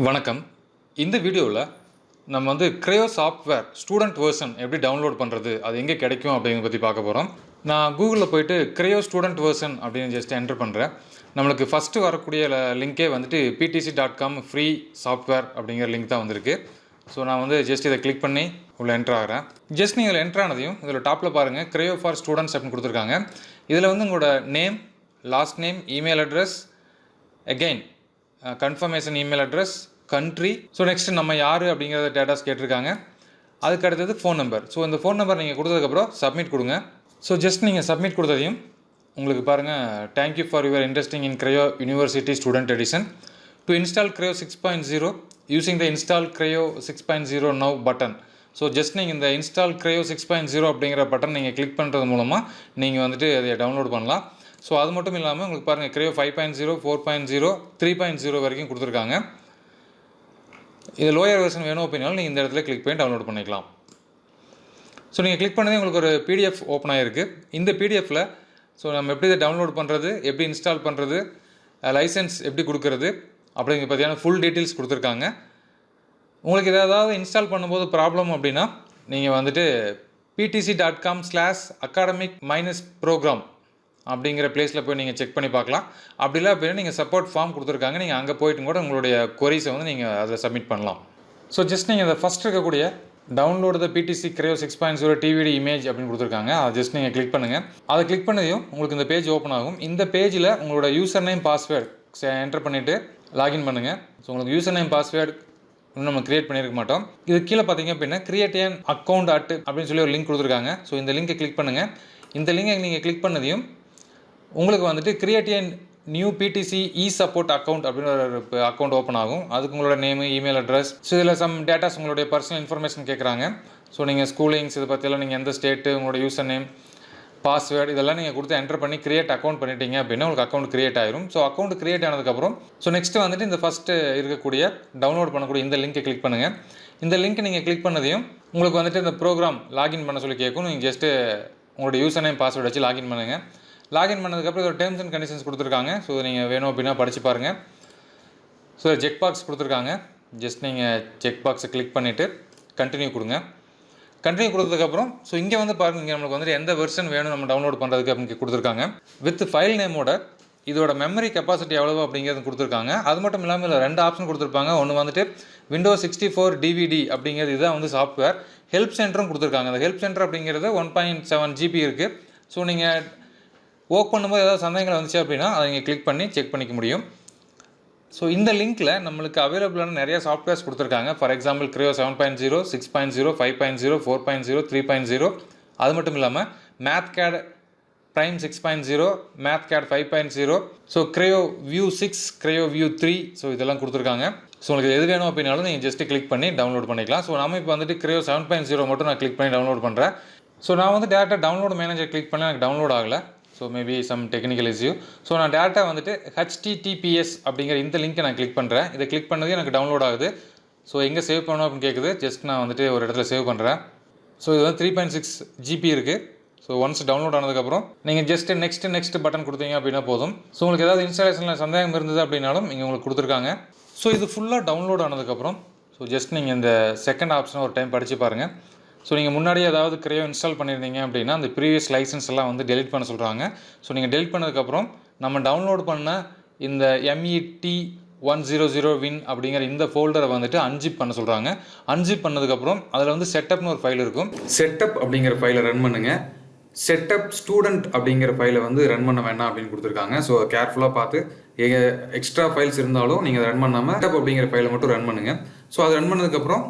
வணக்கம். இந்த வீடியோவில் நம்ம வந்து Creo சாஃப்ட்வேர் ஸ்டூடெண்ட் வெர்ஷன் எப்படி டவுன்லோட் பண்ணுறது, அது எங்கே கிடைக்கும் அப்படிங்கிறத பற்றி பார்க்க போகிறோம். நான் கூகுளில் போயிட்டு Creo ஸ்டூடெண்ட் வெர்ஷன் அப்படின்னு ஜஸ்ட் என்டர் பண்ணுறேன். நம்மளுக்கு ஃபஸ்ட்டு வரக்கூடிய லிங்கே வந்துட்டு PTC.com ஃப்ரீ சாஃப்ட்வேர் அப்படிங்கிற லிங்க் தான் வந்திருக்கு. ஸோ நான் வந்து ஜஸ்ட் இதை கிளிக் பண்ணி உள்ளே என்ட்ரு ஆகிறேன். ஜஸ்ட் நீங்கள் என்ட்ரு ஆனதையும் இதில் டாப்பில் பாருங்கள் Creo ஃபார் ஸ்டூடெண்ட்ஸ் அப்படின்னு கொடுத்துருக்காங்க. இதில் வந்து உங்களோட name, last name, email address, again confirmation email address, country, so next நம்ம யார் அப்படிங்கிறத டேட்டாஸ் கேட்டிருக்காங்க. அதுக்கு அடுத்தது ஃபோன் நம்பர். ஸோ இந்த ஃபோன் நம்பர் நீங்கள் கொடுத்ததுக்கப்புறம் சப்மிட் கொடுங்க. ஸோ ஜஸ்ட் நீங்கள் சப்மிட் கொடுத்ததையும் உங்களுக்கு பாருங்கள், thank you for your interesting in Creo university student edition to install Creo 6.0 using the install Creo 6.0 now button. So just நீங்கள் இந்த இன்ஸ்டால் Creo 6.0 அப்படிங்கிற பட்டன் நீங்கள் கிளிக் பண்ணுறது மூலமாக நீங்கள் வந்துட்டு அதை டவுன்லோட் பண்ணலாம். ஸோ அது மட்டும் இல்லாமல் உங்களுக்கு பாருங்கள் Creo 5.0, 4.0, 3.0 வரைக்கும் கொடுத்துருக்காங்க. இது லோயர் வெர்ஷன் வேணும் அப்படின்னாலும் நீங்கள் இந்த இடத்துல கிளிக் பண்ணி டவுன்லோட் பண்ணிக்கலாம். ஸோ நீங்கள் கிளிக் பண்ணதே உங்களுக்கு ஒரு PDF ஓப்பன் ஆகிருக்கு. இந்த PDFல ஸோ நம்ம எப்படி இதை டவுன்லோட் பண்ணுறது, எப்படி இன்ஸ்டால் பண்ணுறது, லைசன்ஸ் எப்படி கொடுக்குறது அப்படிங்கிற பற்றியான ஃபுல் டீட்டெயில்ஸ் கொடுத்துருக்காங்க. உங்களுக்கு ஏதாவது இன்ஸ்டால் பண்ணும்போது ப்ராப்ளம் அப்படின்னா நீங்கள் வந்துட்டு PTC.com/academic-program அப்படிங்கிற பிளேஸில் போய் நீங்கள் செக் பண்ணி பார்க்கலாம். அப்படி இல்லை அப்படின்னா நீங்கள் சப்போர்ட் ஃபார்ம் கொடுத்துருக்காங்க, நீங்கள் அங்கே போய்ட்டு கூட உங்களுடைய கொரிஸை வந்து நீங்கள் அதில் சப்மிட் பண்ணலாம். ஸோ ஜஸ்ட் நீங்கள் அதை ஃபஸ்ட் இருக்கக்கூடிய டவுன்லோடு த PTC Creo 6.0 TVD இமேஜ் அப்படின்னு கொடுத்துருக்காங்க. அதை ஜஸ்ட் நீங்கள் கிளிக் பண்ணுங்கள். அதை கிளிக் பண்ணதையும் உங்களுக்கு இந்த பேஜ் ஓப்பன் ஆகும். இந்த பேஜில் உங்களோட யூசர் நேம், பாஸ்வேர்டு என்டர் பண்ணிவிட்டு லாகின் பண்ணுங்கள். ஸோ உங்களுக்கு யூசர் நேம், பாஸ்வேர்டு இன்னும் நம்ம கிரியேட் பண்ணியிருக்க மாட்டோம். இது கீழே பார்த்தீங்க அப்படின்னா கிரியேட் அன் அக்கௌண்ட் அப்படின்னு சொல்லி ஒரு லிங்க் கொடுத்துருக்காங்க. ஸோ இந்த லிங்கை கிளிக் பண்ணுங்கள். இந்த லிங்கை நீங்கள் கிளிக் பண்ணதையும் உங்களுக்கு வந்துட்டு create a new PTC support account அப்படின்னு ஒரு அக்கௌண்ட் ஓப்பன் ஆகும். அதுக்கு உங்களோட நேமு, இமெயில் அட்ரஸ், ஸோ இதில் சம் டேட்டாஸ், உங்களுடைய பர்சனல் இன்ஃபர்மேஷன் கேட்குறாங்க. ஸோ நீங்கள் ஸ்கூலிங்ஸ் இதை பற்றியெல்லாம் நீங்கள் எந்த ஸ்டேட்டு, உங்களோட யூசர் நேம், பாஸ்வேர்டு இதெல்லாம் நீங்கள் கொடுத்து என்டர் பண்ணி கிரியேட் அக்கௌண்ட் பண்ணிட்டீங்க அப்படின்னா உங்களுக்கு அக்கௌண்ட் கிரியேட் ஆயிரும். ஸோ அக்கௌண்ட் கிரியேட் ஆனதுக்கப்புறம் ஸோ நெக்ஸ்ட்டு வந்துட்டு இந்த ஃபஸ்ட்டு இருக்கக்கூடிய டவுன்லோட் பண்ணக்கூடிய இந்த லிங்கை கிளிக் பண்ணுங்கள். இந்த லிங்க் நீங்கள் கிளிக் பண்ணதையும் உங்களுக்கு வந்துட்டு இந்த ப்ரோக்ராம் லாகின் பண்ண சொல்லி கேட்கும். நீங்கள் ஜஸ்ட்டு உங்களோட யூசர் நேம், பாஸ்வேர்டு வச்சு லாகின் பண்ணுங்கள். லாகின் பண்ணதுக்கப்புறம் ஒரு டேர்ம்ஸ் அண்ட் கண்டிஷன்ஸ் கொடுத்துருக்காங்க. ஸோ நீங்கள் வேணும் அப்படின்னா படித்து பாருங்கள். ஸோ செக் பாக்ஸ் கொடுத்துருக்காங்க. ஜஸ்ட் நீங்கள் செக் பாக்ஸை கிளிக் பண்ணிவிட்டு கண்டினியூ கொடுங்க. கண்டினியூ கொடுத்ததுக்கப்புறம் ஸோ இங்கே வந்து பாருங்கள், இங்கே நம்மளுக்கு வந்துட்டு எந்த வெர்ஷன் வேணும் நம்ம டவுன்லோட் பண்ணுறதுக்கு அப்படின்னு கொடுத்துருக்காங்க. வித் ஃபைல் நேமோட இதோட மெமரி கெப்பாசிட்டி எவ்வளோ அப்படிங்கிறது கொடுத்துருக்காங்க. அது மட்டும் இல்லாமல் இதில் 2 ஆப்ஷன் கொடுத்துருப்பாங்க. ஒன்று வந்துட்டு Windows 64 DVD அப்படிங்கிறது, இதுதான் வந்து சாஃப்ட்வேர். ஹெல்ப் சென்டரும் கொடுத்துருக்காங்க. அந்த ஹெல்ப் சென்டர் அப்படிங்கிறது 1.7 GB இருக்குது. ஸோ நீங்கள் ஒர்க் பண்ணும்போது ஏதாவது சந்தேகங்கள் வந்துச்சு அப்படின்னா அதை நீங்கள் கிளிக் பண்ணி செக் பண்ணிக்க முடியும். ஸோ இந்த லிங்க்கில் நம்மளுக்கு அவைலபிளான நிறைய சாஃப்ட்வேர்ஸ் கொடுத்துருக்காங்க. For example Creo 7.0, 6.0, 5.0, 4.0, 3.0. அது மட்டும் இல்லாமல் MathCAD Prime 6.0, MathCAD 5.0, so Creo View 6, Creo View 3, so இதெல்லாம் கொடுத்துருக்காங்க. ஸோ உங்களுக்கு எது வேணும் அப்படின்னாலும் நீங்கள் ஜஸ்ட்டு கிளிக் பண்ணி டவுன்லோட் பண்ணிக்கலாம். ஸோ நம்ம இப்போ வந்துட்டு Creo 7.0 மட்டும் நான் கிளிக் பண்ணி டவுன்லோட் பண்ணுறேன். ஸோ நான் வந்து டேரெக்டாக டவுன்லோட் மேனேஜர் கிளிக் பண்ணி எனக்கு டவுன்லோட் ஆகலை. So maybe some technical issue. So நான் டேரெக்டாக வந்துட்டு HTTPS அப்படிங்கிற இந்த லிங்க்கை நான் கிளிக் பண்ணுறேன். இதை கிளிக் பண்ணது எனக்கு டவுன்லோட் ஆகுது. ஸோ எங்கே சேவ் பண்ணணும் அப்படின்னு கேட்குது. ஜஸ்ட் நான் வந்துட்டு ஒரு இடத்துல சேவ் பண்ணுறேன். ஸோ இது வந்து 3.6 GB இருக்குது. ஸோ ஒன்ஸ் டவுன்லோட் ஆனதுக்கப்புறம் நீங்கள் ஜஸ்ட் நெக்ஸ்ட் பட்டன் கொடுத்தீங்க அப்படின்னா போதும். ஸோ உங்களுக்கு ஏதாவது இன்ஸ்டாலேஷனில் சந்தேகம் இருந்தது அப்படின்னாலும் இங்கே உங்களுக்கு கொடுத்துருக்காங்க. ஸோ இது ஃபுல்லாக டவுன்லோட் ஆனதுக்கப்புறம் ஸோ ஜஸ்ட் நீங்கள் இந்த செகண்ட் ஆப்ஷனை ஒரு டைம் படித்து பாருங்கள். ஸோ நீங்கள் முன்னாடியே ஏதாவது Creo இன்ஸ்டால் பண்ணியிருந்தீங்க அப்படின்னா அந்த ப்ரீவியஸ் லைசன்ஸ் எல்லாம் வந்து டெலிட் பண்ண சொல்கிறாங்க. ஸோ நீங்கள் டெலிட் பண்ணதுக்கப்புறம் நம்ம டவுன்லோட் பண்ண இந்த MET100 win அப்படிங்கிற இந்த ஃபோல்டரை வந்துட்டு அன்ஜிப் பண்ண சொல்கிறாங்க. அன்ஜிப் பண்ணதுக்கப்புறம் அதில் வந்து செட்டப்னு ஒரு ஃபைல் இருக்கும். செட்டப் அப்படிங்கிற ஃபைலை ரன் பண்ணுங்கள். செட்டப் ஸ்டூடெண்ட் அப்படிங்கிற ஃபைலை வந்து ரன் பண்ண வேண்டாம் அப்படின்னு கொடுத்துருக்காங்க. ஸோ கேர்ஃபுல்லாக பார்த்து எக்ஸ்ட்ரா ஃபைல்ஸ் இருந்தாலும் நீங்கள் ரன் பண்ணாமல் செட்டப் அப்படிங்கிற ஃபைலை மட்டும் ரன் பண்ணுங்கள். ஸோ அது ரன் பண்ணதுக்கப்புறம்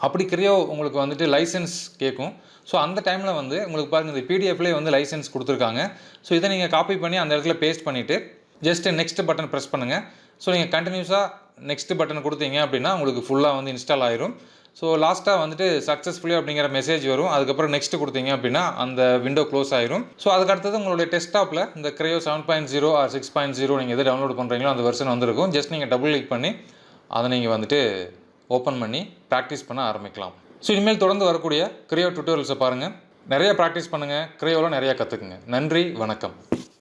அப்படி Creo உங்களுக்கு வந்துட்டு லைசன்ஸ் கேட்கும். ஸோ அந்த டைமில் வந்து உங்களுக்கு பாருங்கள், இந்த PDFலேயே வந்து லைசன்ஸ் கொடுத்துருக்காங்க. ஸோ இதை நீங்கள் காப்பி பண்ணி அந்த இடத்துல பேஸ்ட் பண்ணிவிட்டு ஜஸ்ட் நெக்ஸ்ட் பட்டன் ப்ரெஸ் பண்ணுங்கள். ஸோ நீங்கள் கண்டினியூஸாக நெக்ஸ்ட் பட்டன் கொடுத்தீங்க அப்படின்னா உங்களுக்கு ஃபுல்லாக வந்து இன்ஸ்டால் ஆயிரும். ஸோ லாஸ்ட்டாக வந்துட்டு சக்ஸஸ்ஃபுல்லி அப்படிங்கிற மெசேஜ் வரும். அதுக்கப்புறம் நெக்ஸ்ட் கொடுத்தீங்க அப்படின்னா அந்த விண்டோ க்ளோஸ் ஆயிரும். ஸோ அதுக்கடுத்தது உங்களுடைய டெஸ்க்டாப்பில் இந்த Creo 7.0 ஆர் 6.0 நீங்கள் எது டவுன்லோட் பண்ணுறீங்களோ அந்த வெர்ஷன் வந்துருக்கும். ஜஸ்ட் நீங்கள் டபுள் கிளிக் பண்ணி அதை நீங்கள் வந்துட்டு ஓப்பன் பண்ணி ப்ராக்டிஸ் பண்ண ஆரம்பிக்கலாம். ஸோ இனிமேல் தொடர்ந்து வரக்கூடிய Creo டியூட்டோரியல்ஸை பாருங்கள், நிறைய ப்ராக்டிஸ் பண்ணுங்கள், Creoவில் நிறையா கற்றுக்குங்க. நன்றி, வணக்கம்.